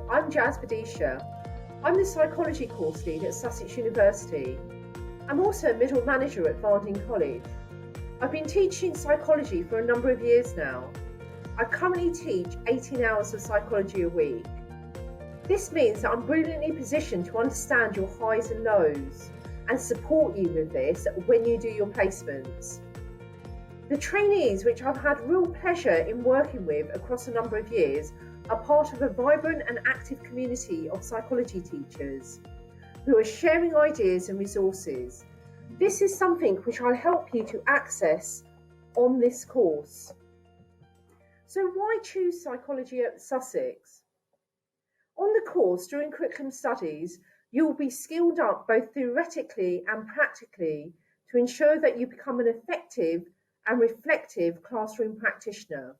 I'm Jasbinder Badesha. I'm the psychology course lead at Sussex University. I'm also a middle manager at Varding College. I've been teaching psychology for a number of years now. I currently teach 18 hours of psychology a week. This means that I'm brilliantly positioned to understand your highs and lows and support you with this when you do your placements. The trainees, which I've had real pleasure in working with across a number of years, are part of a vibrant and active community of psychology teachers who are sharing ideas and resources. This is something which I'll help you to access on this course. So why choose psychology at Sussex? On the course, during curriculum studies, you'll be skilled up both theoretically and practically to ensure that you become an effective and reflective classroom practitioner.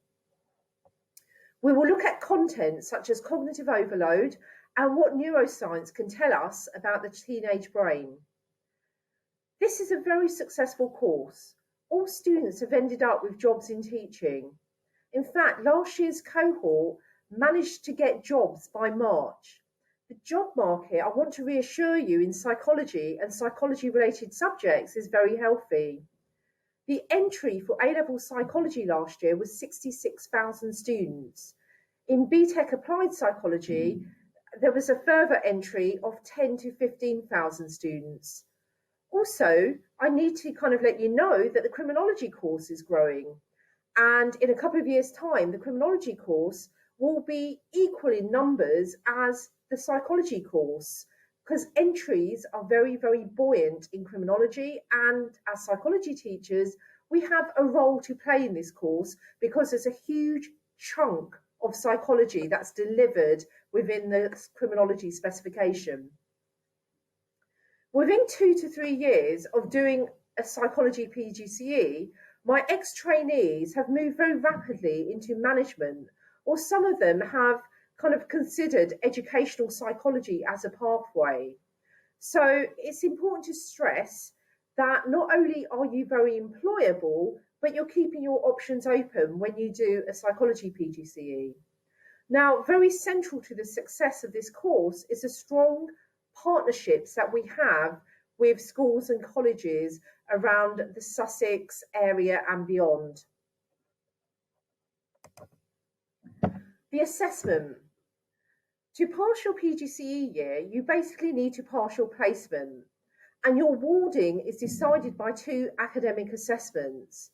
We will look at content such as cognitive overload and what neuroscience can tell us about the teenage brain. This is a very successful course. All students have ended up with jobs in teaching. In fact, last year's cohort managed to get jobs by March. The job market, I want to reassure you, in psychology and psychology-related subjects is very healthy. The entry for A-level psychology last year was 66,000 students. In BTEC applied psychology, there was a further entry of 10 to 15,000 students. Also, I need to let you know that the criminology course is growing. And in a couple of years' time, the criminology course will be equal in numbers as the psychology course, because entries are very, very buoyant in criminology, and as psychology teachers, we have a role to play in this course because there's a huge chunk of psychology that's delivered within the criminology specification. Within 2 to 3 years of doing a psychology PGCE, my ex-trainees have moved very rapidly into management, or some of them have considered educational psychology as a pathway. So it's important to stress that not only are you very employable, but you're keeping your options open when you do a psychology PGCE. Now, very central to the success of this course is the strong partnerships that we have with schools and colleges around the Sussex area and beyond. The assessment. To pass your PGCE year, you basically need to pass your placement, and your awarding is decided by 2 academic assessments.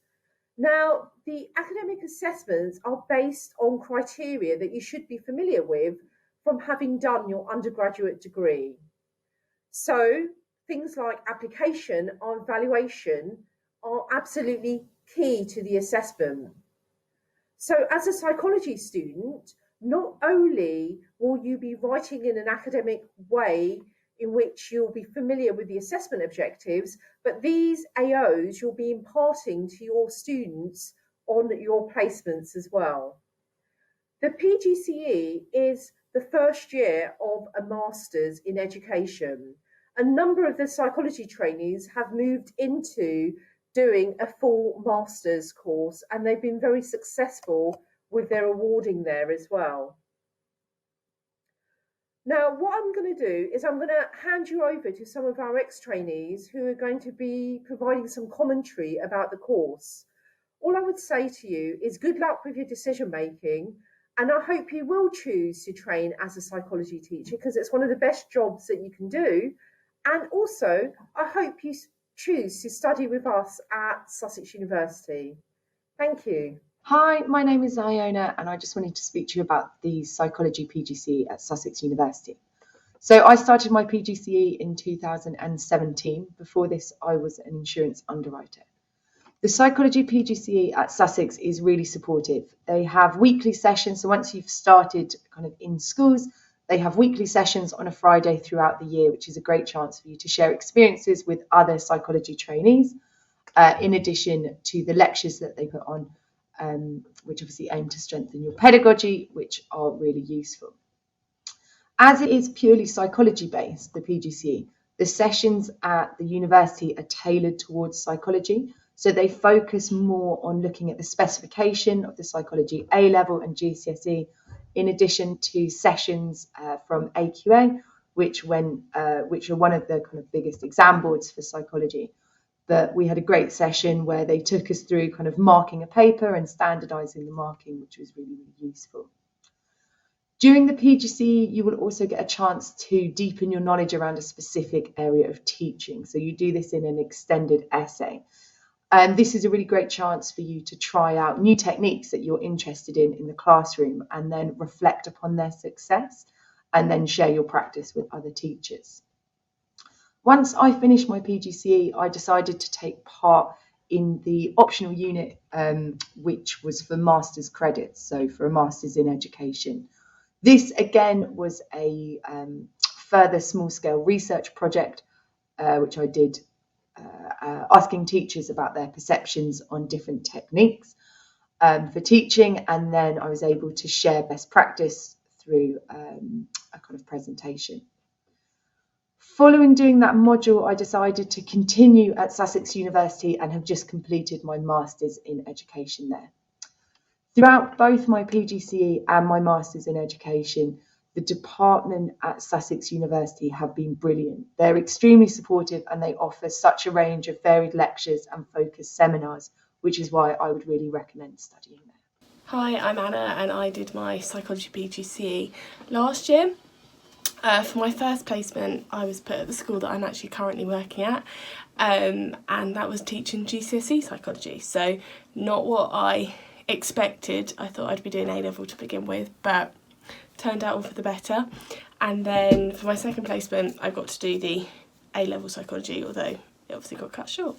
Now, the academic assessments are based on criteria that you should be familiar with from having done your undergraduate degree. So things like application or evaluation are absolutely key to the assessment. So as a psychology student, not only will you be writing in an academic way in which you'll be familiar with the assessment objectives, but these AOs you'll be imparting to your students on your placements as well. The PGCE is the first year of a master's in education. A number of the psychology trainees have moved into doing a full master's course, and they've been very successful with their awarding there as well. Now, what I'm going to do is I'm going to hand you over to some of our ex-trainees who are going to be providing some commentary about the course. All I would say to you is good luck with your decision making, and I hope you will choose to train as a psychology teacher because it's one of the best jobs that you can do. And also, I hope you choose to study with us at Sussex University. Thank you. Hi, my name is Iona, and I just wanted to speak to you about the psychology PGCE at Sussex University. So I started my PGCE in 2017. Before this, I was an insurance underwriter. The psychology PGCE at Sussex is really supportive. They have weekly sessions. So once you've started in schools, they have weekly sessions on a Friday throughout the year, which is a great chance for you to share experiences with other psychology trainees, in addition to the lectures that they put on, which obviously aim to strengthen your pedagogy, which are really useful. As it is purely psychology based, the PGCE, the sessions at the university are tailored towards psychology. So they focus more on looking at the specification of the psychology A level and GCSE, in addition to sessions from AQA, which are one of the kind of biggest exam boards for psychology. But we had a great session where they took us through kind of marking a paper and standardising the marking, which was really, really useful. During the PGCE, you will also get a chance to deepen your knowledge around a specific area of teaching. So you do this in an extended essay. And this is a really great chance for you to try out new techniques that you're interested in the classroom, and then reflect upon their success and then share your practice with other teachers. Once I finished my PGCE, I decided to take part in the optional unit, which was for master's credits, so for a master's in education. This again was a further small-scale research project, which I did asking teachers about their perceptions on different techniques for teaching, and then I was able to share best practice through a kind of presentation. Following doing that module, I decided to continue at Sussex University and have just completed my Masters in Education there. Throughout both my PGCE and my Masters in Education, the department at Sussex University have been brilliant. They're extremely supportive and they offer such a range of varied lectures and focused seminars, which is why I would really recommend studying there. Hi, I'm Anna and I did my psychology PGCE last year. For my first placement, I was put at the school that I'm actually currently working at, and that was teaching GCSE psychology. So not what I expected. I thought I'd be doing A-level to begin with, but turned out all for the better. And then for my second placement, I got to do the A-level psychology, although it obviously got cut short.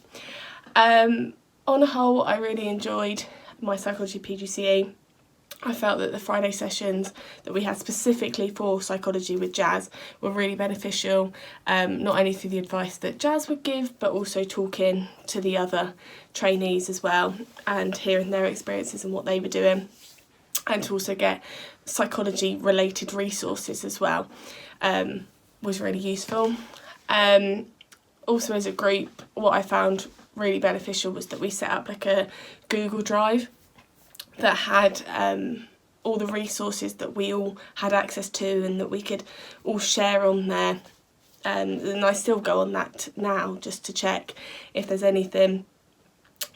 On a whole, I really enjoyed my psychology PGCE. I felt that the Friday sessions that we had specifically for psychology with Jazz were really beneficial, not only through the advice that Jazz would give, but also talking to the other trainees as well and hearing their experiences and what they were doing, and to also get psychology related resources as well was really useful. Also as a group, what I found really beneficial was that we set up like a Google Drive that had all the resources that we all had access to and that we could all share on there. And I still go on that now just to check if there's anything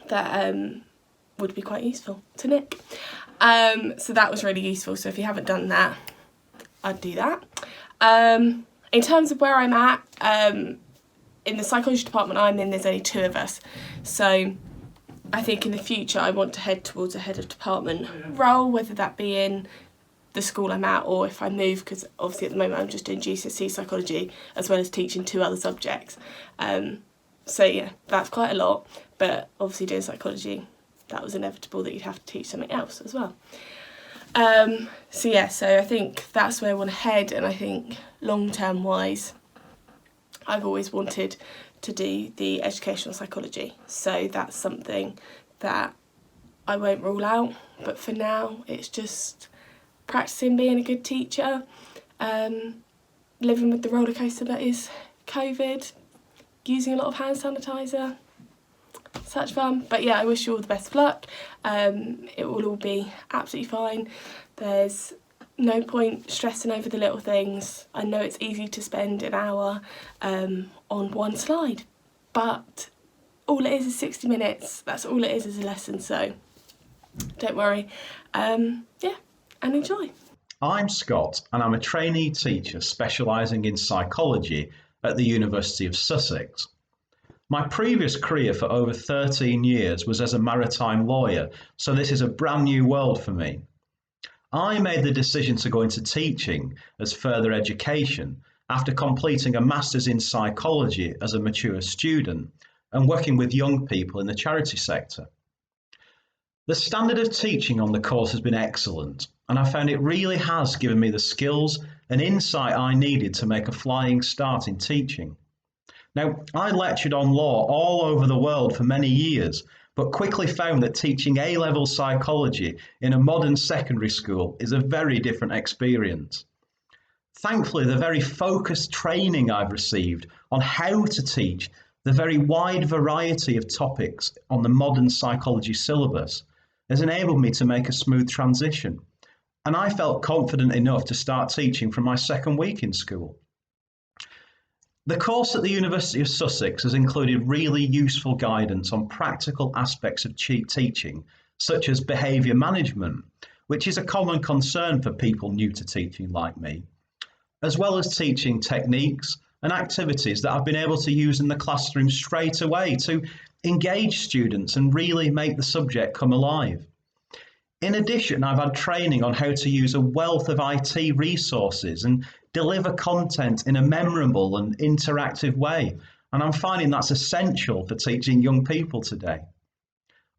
that would be quite useful to Nick. So that was really useful. So if you haven't done that, I'd do that. In terms of where I'm at, in the psychology department I'm in, there's only 2 of us. So I think in the future I want to head towards a head of department role, whether that be in the school I'm at or if I move, because obviously at the moment I'm just doing GCSE psychology as well as teaching 2 other subjects. So yeah, that's quite a lot, but obviously doing psychology, that was inevitable that you'd have to teach something else as well. So I think that's where I want to head, and I think long-term wise I've always wanted to do the educational psychology, so that's something that I won't rule out, but for now it's just practicing being a good teacher, living with the roller coaster that is COVID, using a lot of hand sanitizer, such fun. But yeah, I wish you all the best of luck. It will all be absolutely fine. There's no point stressing over the little things. I know it's easy to spend an hour on one slide, but all it is 60 minutes. That's all it is a lesson, so don't worry. And enjoy. I'm Scott and I'm a trainee teacher specialising in psychology at the University of Sussex. My previous career for over 13 years was as a maritime lawyer, so this is a brand new world for me. I made the decision to go into teaching as further education after completing a Masters in Psychology as a mature student and working with young people in the charity sector. The standard of teaching on the course has been excellent, and I found it really has given me the skills and insight I needed to make a flying start in teaching. Now, I lectured on law all over the world for many years, but quickly found that teaching A-level psychology in a modern secondary school is a very different experience. Thankfully, the very focused training I've received on how to teach The very wide variety of topics on the modern psychology syllabus has enabled me to make a smooth transition, and I felt confident enough to start teaching from my second week in school. The course at the University of Sussex has included really useful guidance on practical aspects of teaching, such as behaviour management, which is a common concern for people new to teaching like me, as well as teaching techniques and activities that I've been able to use in the classroom straight away to engage students and really make the subject come alive. In addition, I've had training on how to use a wealth of IT resources and deliver content in a memorable and interactive way, and I'm finding that's essential for teaching young people today.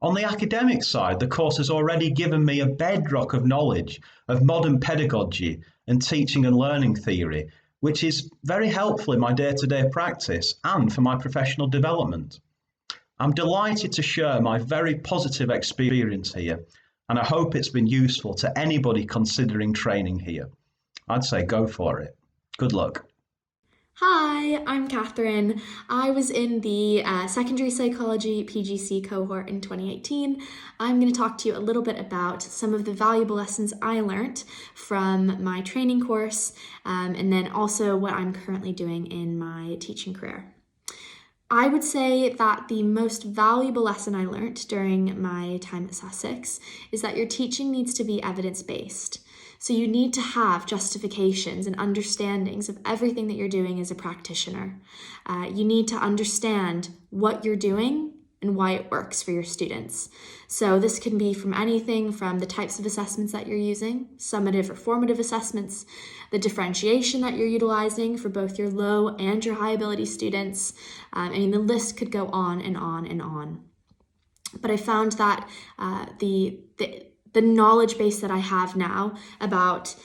On the academic side, the course has already given me a bedrock of knowledge of modern pedagogy and teaching and learning theory, which is very helpful in my day-to-day practice and for my professional development. I'm delighted to share my very positive experience here, and I hope it's been useful to anybody considering training here. I'd say go for it. Good luck. Hi, I'm Catherine. I was in the secondary psychology PGC cohort in 2018. I'm going to talk to you a little bit about some of the valuable lessons I learnt from my training course, and then also what I'm currently doing in my teaching career. I would say that the most valuable lesson I learnt during my time at Sussex is that your teaching needs to be evidence-based. So you need to have justifications and understandings of everything that you're doing as a practitioner. You need to understand what you're doing and why it works for your students. So this can be from anything from the types of assessments that you're using, summative or formative assessments, the differentiation that you're utilizing for both your low and your high ability students. The list could go on and on and on. But I found that the knowledge base that I have now about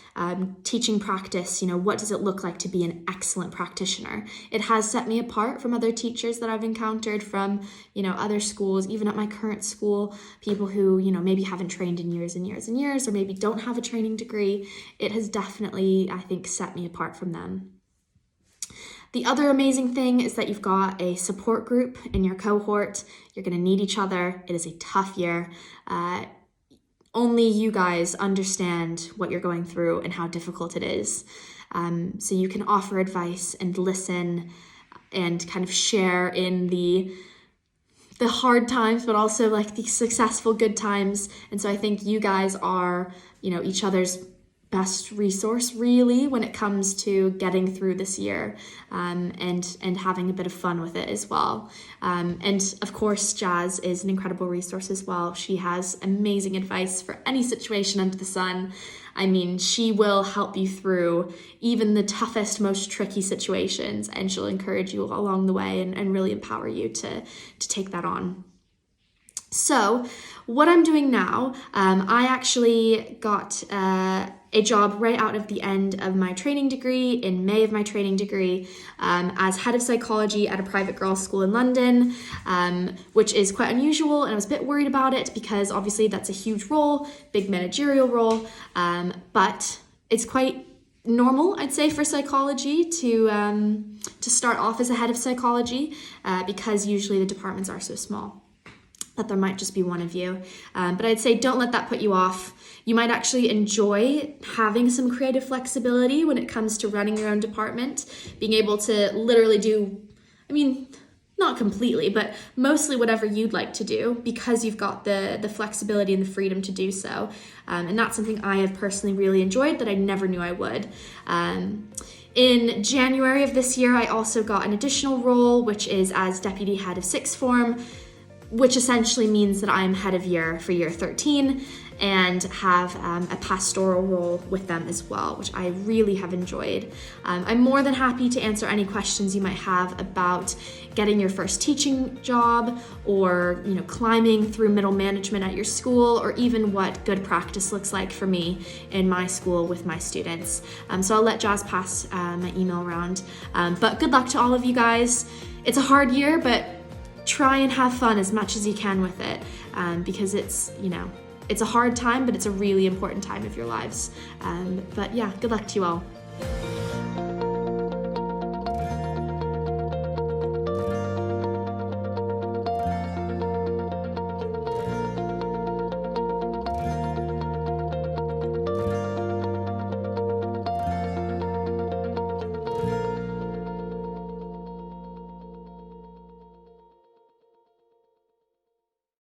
teaching practice, what does it look like to be an excellent practitioner? It has set me apart from other teachers that I've encountered from, other schools, even at my current school, people who, maybe haven't trained in years and years and years, or maybe don't have a training degree. It has definitely, I think, set me apart from them. The other amazing thing is that you've got a support group in your cohort. You're going to need each other. It is a tough year. Only you guys understand what you're going through and how difficult it is. So you can offer advice and listen and kind of share in the hard times, but also like the successful good times. And so I think you guys are, each other's best resource really when it comes to getting through this year, and having a bit of fun with it as well. And of course, Jazz is an incredible resource as well. She has amazing advice for any situation under the sun. She will help you through even the toughest, most tricky situations, and she'll encourage you along the way and really empower you to take that on. So what I'm doing now, I actually got a job right out of the end of my training degree, in May of my training degree, as head of psychology at a private girls' school in London, which is quite unusual, and I was a bit worried about it because obviously that's a huge role, big managerial role, but it's quite normal, I'd say, for psychology to start off as a head of psychology, because usually the departments are so small that there might just be one of you. But I'd say don't let that put you off. You might actually enjoy having some creative flexibility when it comes to running your own department, being able to literally do, not completely, but mostly whatever you'd like to do because you've got the flexibility and the freedom to do so. And that's something I have personally really enjoyed that I never knew I would. In January of this year, I also got an additional role, which is as deputy head of sixth form, which essentially means that I'm head of year for year 13 and have a pastoral role with them as well, which I really have enjoyed. I'm more than happy to answer any questions you might have about getting your first teaching job, or climbing through middle management at your school, or even what good practice looks like for me in my school with my students. So I'll let Jazz pass my email around. But good luck to all of you guys. It's a hard year, but try and have fun as much as you can with it, because it's a hard time, but it's a really important time of your lives. But yeah, good luck to you all.